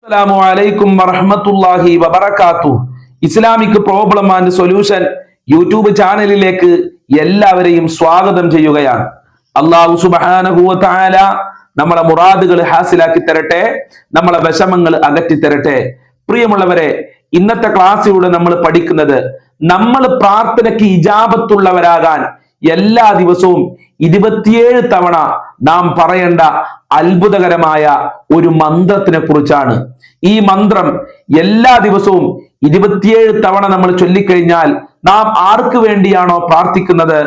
അസ്സലാമു അലൈക്കും വറഹ്മത്തുള്ളാഹി വബറകാതുഹു. Islamic problem and solution YouTube ചാനലിലേക്ക് എല്ലാവരെയും സ്വാഗതം ചെയ്യുകയാണ്. അല്ലാഹു സുബ്ഹാനഹു വ തആല നമ്മളെ മുറാദുകൾ ഹാസിലാക്കി തരട്ടെ, നമ്മളെ വിഷമങ്ങൾ അകറ്റി തരട്ടെ. പ്രിയമുള്ളവരെ, ഇന്നത്തെ ക്ലാസ്സിലൂടെ നമ്മൾ പഠിക്കുന്നത് നമ്മൾ പ്രാർത്ഥനയ്ക്ക് ഇജാബത്തുള്ളവരാകാൻ എല്ലാ ദിവസവും 27 തവണ നാം പറയേണ്ട അത്ഭുതകരമായ ഒരു മന്ത്രത്തിനെ കുറിച്ചാണ്. ഈ മന്ത്രം എല്ലാ ദിവസവും 27 തവണ നമ്മൾ ചൊല്ലിക്കഴിഞ്ഞാൽ നാം ആർക്ക് വേണ്ടിയാണോ പ്രാർത്ഥിക്കുന്നത്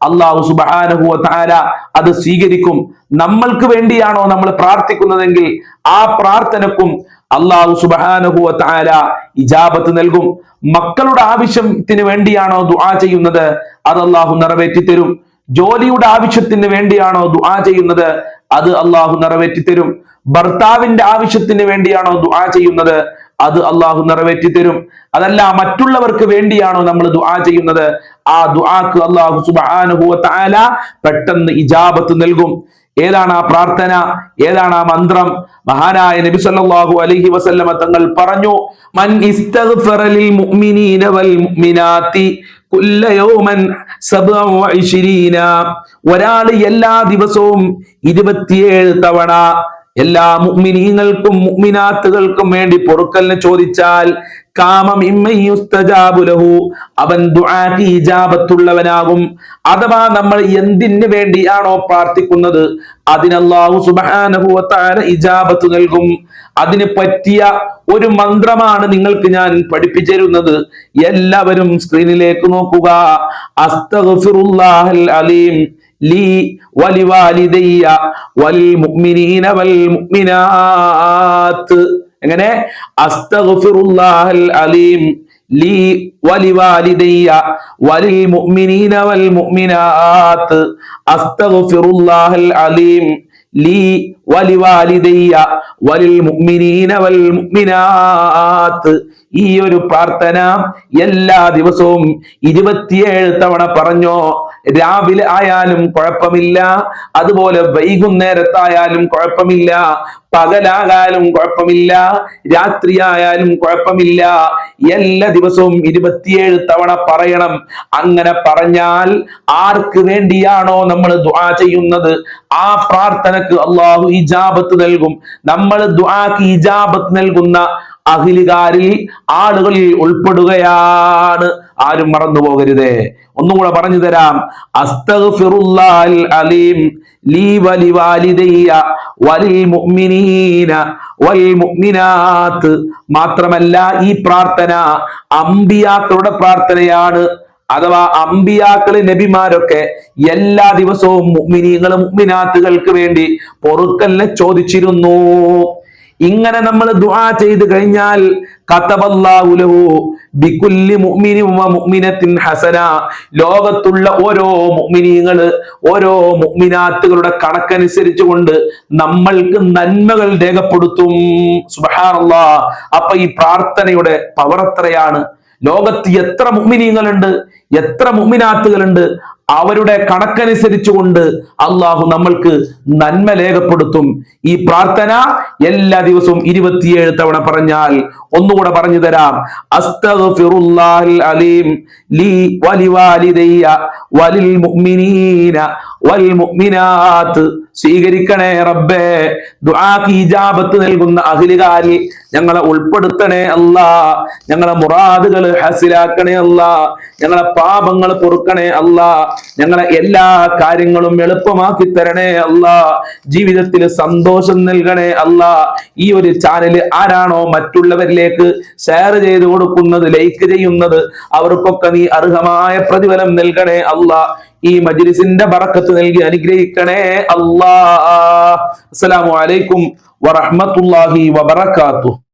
അല്ലാഹു സുബ്ഹാനഹു വ തആല അത് സ്വീകരിക്കും. നമ്മൾക്ക് വേണ്ടിയാണോ നമ്മൾ പ്രാർത്ഥിക്കുന്നതെങ്കിൽ ആ പ്രാർത്ഥനക്കും അല്ലാഹു സുബ്ഹാനഹു വ തആല ഇജാബത്ത് നൽകും. മക്കളുടെ ആവശ്യത്തിന് വേണ്ടിയാണോ ദുആ ചെയ്യുന്നത്, അത് അല്ലാഹു നിറവേറ്റി തരും. ജോലിയുടെ ആവശ്യത്തിന് വേണ്ടിയാണോ ദുആ ചെയ്യുന്നത്, അത് അല്ലാഹു നിറവേറ്റി തരും. ഭർത്താവിന്റെ ആവശ്യത്തിന് വേണ്ടിയാണോ ദുആ ചെയ്യുന്നത്, അത് അല്ലാഹു നിറവേറ്റി തരും. അതല്ല മറ്റുള്ളവർക്ക് വേണ്ടിയാണോ നമ്മൾ ദുആ ചെയ്യുന്നത്, ആ ദുആക്ക് അല്ലാഹു സുബ്ഹാനഹു വ തആല പെട്ടെന്ന് ഇജാബത്ത് നൽകും. ഏതാണ് ആ പ്രാർത്ഥന, ഏതാണ് ആ മന്ത്രം? മഹാനായ നബി സല്ലല്ലാഹു അലൈഹി വസല്ലമ തങ്ങൾ പറഞ്ഞു, മൻ ഇസ്തഗ്ഫറ ലിൽ മുഅ്മിനീന വൽ മുഅ്മിനാത്തി കുല്ല യൗമൻ 27, ഒരാൾ എല്ലാ ദിവസവും 27 തവണ എല്ലാ മുഅ്മിനീങ്ങൾക്കും മുഅ്മിനാത്തുകൾക്കും വേണ്ടി പൊറുക്കലിനെ ചോദിച്ചാൽ അവൻ ദുആക്ക് ഇജാബത്തുള്ളവനാകും. അഥവാ നമ്മൾ എന്തിനു വേണ്ടിയാണോ പ്രാർത്ഥിക്കുന്നത് അതിന് അല്ലാഹു സുബ്ഹാനഹു വ തആല ഇജാബത്ത് നൽകും. അതിന് പറ്റിയ ഒരു മന്ത്രമാണ് നിങ്ങൾക്ക് ഞാൻ പഠിപ്പിച്ചു തരുന്നത്. എല്ലാവരും സ്ക്രീനിലേക്ക് നോക്കുക. അസ്തഗ്ഫിറുല്ലാഹൽ അലീം ലീ വലിവാലിദയ്യ വൽ മുഅ്മിനീന വൽ മുഅ്മിനാത്ത്. എങ്ങനെ? അസ്തഗ്ഫിറുല്ലാഹൽ അലീം ലീ വലിവാലിദയ്യ വലിൽ മുഅ്മിനീന വൽ മുഅ്മിനാത്ത്. അസ്തഗ്ഫിറുല്ലാഹൽ അലീം ലീ വലിവാലിദയ്യ വലിൽ മുഅ്മിനീന വൽ മുഅ്മിനാത്ത്. ഈ ഒരു പ്രാർത്ഥന എല്ലാ ദിവസവും 27 തവണ പറഞ്ഞോ. രാവിലെ ആയാലും കുഴപ്പമില്ല, അതുപോലെ വൈകുന്നേരത്തായാലും കുഴപ്പമില്ല, പകലാകാലും കുഴപ്പമില്ല, രാത്രിയായാലും കുഴപ്പമില്ല. എല്ലാ ദിവസവും 27 തവണ പറയണം. അങ്ങനെ പറഞ്ഞാൽ ആർക്ക് വേണ്ടിയാണോ നമ്മൾ ദുആ ചെയ്യുന്നത് ആ പ്രാർത്ഥനക്ക് അല്ലാഹു ഇജാബത്ത് നൽകും. നമ്മൾ ദുആക്ക് ഇജാബത്ത് നൽകുന്ന അഖിലുകാരിൽ ആളുകളിൽ ഉൾപ്പെടുകയാണ്. ആരും മറന്നു പോകരുതേ. ഒന്നുകൂടെ പറഞ്ഞു തരാം. അസ്തഗ്ഫിറുല്ലാഹൽ അലീം ലീ വലിവാലിദയ്യ വലിൽ മുഅ്മിനീന വൽ മുഅ്മിനാത്ത്. മാത്രമല്ല ഈ പ്രാർത്ഥന അമ്പിയാക്കളുടെ പ്രാർത്ഥനയാണ്. അഥവാ അമ്പിയാക്കള് നബിമാരൊക്കെ എല്ലാ ദിവസവും മുഅ്മിനീങ്ങൾ മുഅ്മിനാത്തുകൾക്ക് വേണ്ടി പൊറുക്കലിനെ ചോദിച്ചിരുന്നു. ഇങ്ങനെ നമ്മൾ ദുആ ചെയ്തു കഴിഞ്ഞാൽ കതബല്ലാഹു ലഹു ബികുല്ലി മുഅ്മിനിൻ വ മുഅ്മിനത്തിൻ ഹസന. ലോകത്തുള്ള ഓരോ മുഅ്മിനീങ്ങള് ഓരോ മുഅ്മിനാത്തുകളുടെ കണക്കനുസരിച്ച് കൊണ്ട് നമ്മൾക്ക് നന്മകൾ രേഖപ്പെടുത്തും. സുബ്ഹാനല്ലാഹ്. അപ്പൊ ഈ പ്രാർത്ഥനയുടെ പവർ എത്രയാണ്! ലോകത്ത് എത്ര മുഅ്മിനീങ്ങളുണ്ട്, എത്ര മുഅ്മിനാത്തുകളുണ്ട്, അവരുടെ കണക്കനുസരിച്ച് കൊണ്ട് അള്ളാഹു നമ്മൾക്ക് നന്മ രേഖപ്പെടുത്തും. ഈ പ്രാർത്ഥന എല്ലാ ദിവസവും 27 തവണ പറഞ്ഞാൽ, ഒന്നുകൂടെ പറഞ്ഞു തരാം. അസ്തഗ്ഫിറുല്ലാഹൽ അലീം ലീ വലിവാലിദയ്യ വലിൽ മുഅ്മിനീന വൽ മുഅ്മിനാത്ത്. സ്വീകരിക്കണേ റബ്ബേ. ദുആക്ക് ഇജാബത്ത് നൽകുന്ന അഖിലുകാരിൽ ഞങ്ങളെ ഉൾപ്പെടുത്തണേ അല്ലാ. ഞങ്ങളെ മുറാദുകൾ ഹസിലാക്കണേ അല്ലാ. ഞങ്ങളെ പാപങ്ങൾ പൊറുക്കണേ അല്ലാ. ഞങ്ങളെ എല്ലാ കാര്യങ്ങളും എളുപ്പമാക്കി തരണേ അല്ലാ. ജീവിതത്തിൽ സന്തോഷം നൽകണേ അല്ലാ. ഈ ഒരു ചാനൽ ആരാണോ മറ്റുള്ളവരിലേക്ക് ഷെയർ ചെയ്ത് കൊടുക്കുന്നത്, ലൈക്ക് ചെയ്യുന്നത്, അവർക്കൊക്കെ നീ അർഹമായ പ്രതിഫലം നൽകണേ അല്ലാ. ഈ മജ്ലിസിന്റെ ബറക്കത്ത് നൽകി അനുഗ്രഹിക്കണേ അല്ലാ. അസ്സലാമു അലൈക്കും വറഹ്മത്തുള്ളാഹി വബറകാതുഹു.